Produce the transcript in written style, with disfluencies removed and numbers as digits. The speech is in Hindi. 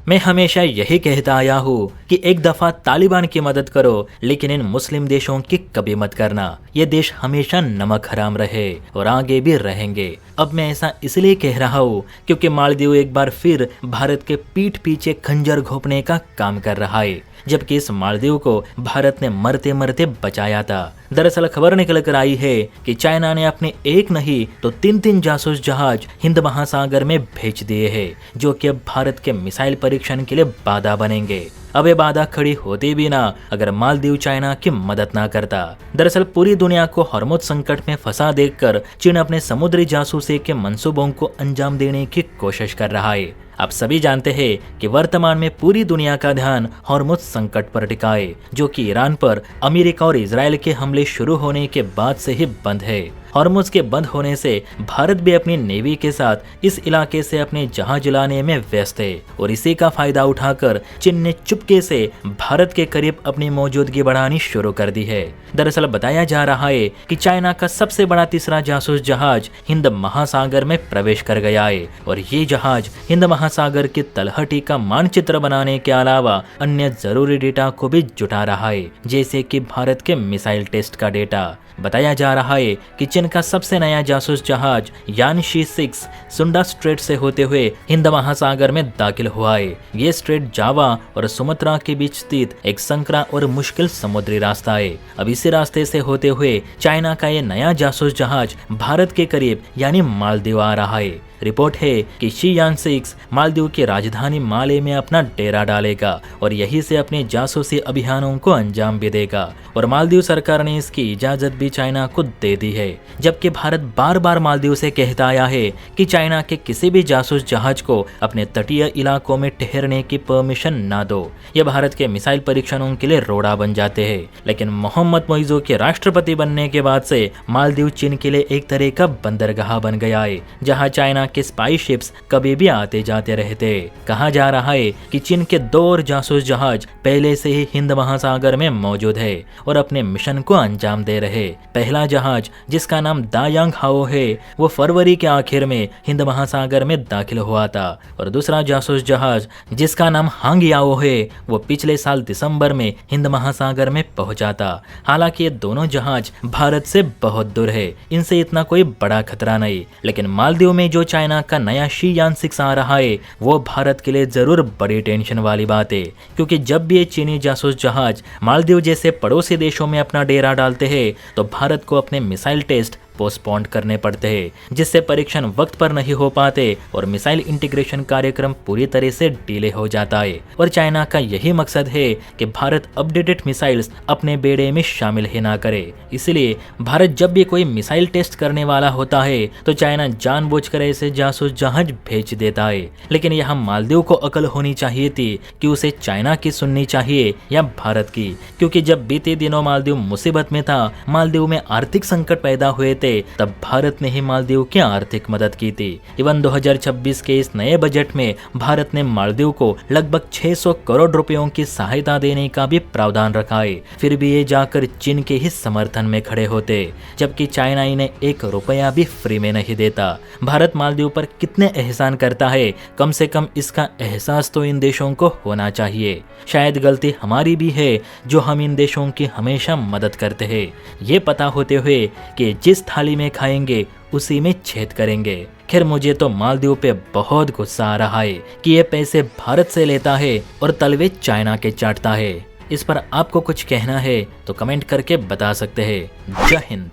मैं हमेशा यही कहता आया हूँ कि एक दफा तालिबान की मदद करो, लेकिन इन मुस्लिम देशों की कभी मत करना। ये देश हमेशा नमक हराम रहे और आगे भी रहेंगे। अब मैं ऐसा इसलिए कह रहा हूँ क्योंकि मालदीव एक बार फिर भारत के पीठ पीछे खंजर घोंपने का काम कर रहा है, जबकि इस मालदीव को भारत ने मरते मरते बचाया था। दरअसल खबर निकल कर आई है कि चाइना ने अपने एक नहीं तो तीन जासूस जहाज हिंद महासागर में भेज दिए हैं, जो कि अब भारत के मिसाइल परीक्षण के लिए बाधा बनेंगे। अब ये बाधा खड़ी होती भी ना अगर मालदीव चाइना की मदद ना करता। दरअसल पूरी दुनिया को हॉर्मुज़ संकट में फंसा देखकर चीन अपने समुद्री जासूसी के मंसूबों को अंजाम देने की कोशिश कर रहा है। आप सभी जानते हैं कि वर्तमान में पूरी दुनिया का ध्यान हॉर्मुज़ संकट पर टिका है, जो कि ईरान पर अमेरिका और इजराइल के हमले शुरू होने के बाद से ही बंद है। हॉर्मुज़ के बंद होने से भारत भी अपनी नेवी के साथ इस इलाके से अपने जहाज लाने में व्यस्त है और इसी का फायदा उठाकर चीन ने चुपके से भारत के करीब अपनी मौजूदगी बढ़ानी शुरू कर दी है। दरअसल बताया जा रहा है कि चाइना का सबसे बड़ा तीसरा जासूस जहाज हिंद महासागर में प्रवेश कर गया है और ये जहाज हिंद महासागर की तलहटी का मानचित्र बनाने के अलावा अन्य जरूरी डेटा को भी जुटा रहा है, जैसे कि भारत के मिसाइल टेस्ट का डेटा। बताया जा रहा है कि चीन का सबसे नया जासूस जहाज यानशी 6 सुंडा स्ट्रेट से होते हुए हिंद महासागर में दाखिल हुआ है। ये स्ट्रेट जावा और सुमात्रा के बीच स्थित एक संकरा और मुश्किल समुद्री रास्ता है। अब इसी रास्ते से होते हुए चाइना का ये नया जासूस जहाज भारत के करीब यानी मालदीव आ रहा है। रिपोर्ट है कि शी यान 6 मालदीव की राजधानी माले में अपना डेरा डालेगा और यहीं से अपने जासूसी अभियानों को अंजाम भी देगा और मालदीव सरकार ने इसकी इजाजत भी चाइना को दे दी है। जबकि भारत बार बार मालदीव से कहता आया है कि चाइना के किसी भी जासूस जहाज को अपने तटीय इलाकों में ठहरने की परमिशन ना दो, ये भारत के मिसाइल परीक्षणों के लिए रोड़ा बन जाते हैं। लेकिन मोहम्मद मोइज़ो के राष्ट्रपति बनने के बाद से मालदीव चीन के लिए एक तरह का बंदरगाह बन गया है, जहाँ चाइना के स्पाई शिप्स कभी भी आते जाते रहते। कहा जा रहा है कि चीन के 2 और जासूस जहाज पहले से ही हिंद महासागर में मौजूद है और अपने मिशन को अंजाम दे रहे। पहला जहाज जिसका नाम दायांग हाओ है वो फरवरी के आखिर में हिंद महासागर में दाखिल हुआ था और दूसरा जासूस जहाज जिसका नाम हांग याओ है वो पिछले साल दिसंबर में हिंद महासागर में पहुंचा था। हालांकि ये दोनों जहाज भारत से बहुत दूर है, इनसे इतना कोई बड़ा खतरा नहीं। लेकिन मालदीव में जो चाइना का नया शी यान 6 आ रहा है वो भारत के लिए जरूर बड़ी टेंशन वाली बात है, क्योंकि जब भी ये चीनी जासूस जहाज मालदीव जैसे पड़ोसी देशों में अपना डेरा डालते हैं तो भारत को अपने मिसाइल टेस्ट पोस्टपोन करने पड़ते हैं, जिससे परीक्षण वक्त पर नहीं हो पाते और मिसाइल इंटीग्रेशन कार्यक्रम पूरी तरह से डिले हो जाता है। और चाइना का यही मकसद है कि भारत अपडेटेड मिसाइल्स अपने बेड़े में शामिल ही ना करे। इसलिए भारत जब भी कोई मिसाइल टेस्ट करने वाला होता है तो चाइना जानबूझकर ऐसे जासूस जहाज भेज देता है। लेकिन यहाँ मालदीव को अकल होनी चाहिए थी कि उसे चाइना की सुननी चाहिए या भारत की, क्योंकि जब बीते दिनों मालदीव मुसीबत में था, मालदीव में आर्थिक संकट पैदा हुए तब भारत ने ही मालदीव की आर्थिक मदद की थी। इवन 2026 के इस नए बजट में भारत ने मालदीव को लगभग 600 करोड़ रुपयों की सहायता देने का भी प्रावधान रखा है। फिर भी ये जाकर चीन के ही समर्थन में खड़े होते, जबकि चाइना इन्हें 1 रुपया भी फ्री में नहीं देता। भारत मालदीव पर कितने एहसान करता है, कम से कम इसका एहसास तो इन देशों को होना चाहिए। शायद गलती हमारी भी है जो हम इन देशों की हमेशा मदद करते हैं, ये पता होते हुए कि जिस थाली में खाएंगे उसी में छेद करेंगे। खैर मुझे तो मालदीव पे बहुत गुस्सा आ रहा है कि ये पैसे भारत से लेता है और तलवे चाइना के चाटता है। इस पर आपको कुछ कहना है तो कमेंट करके बता सकते हैं। जय हिंद।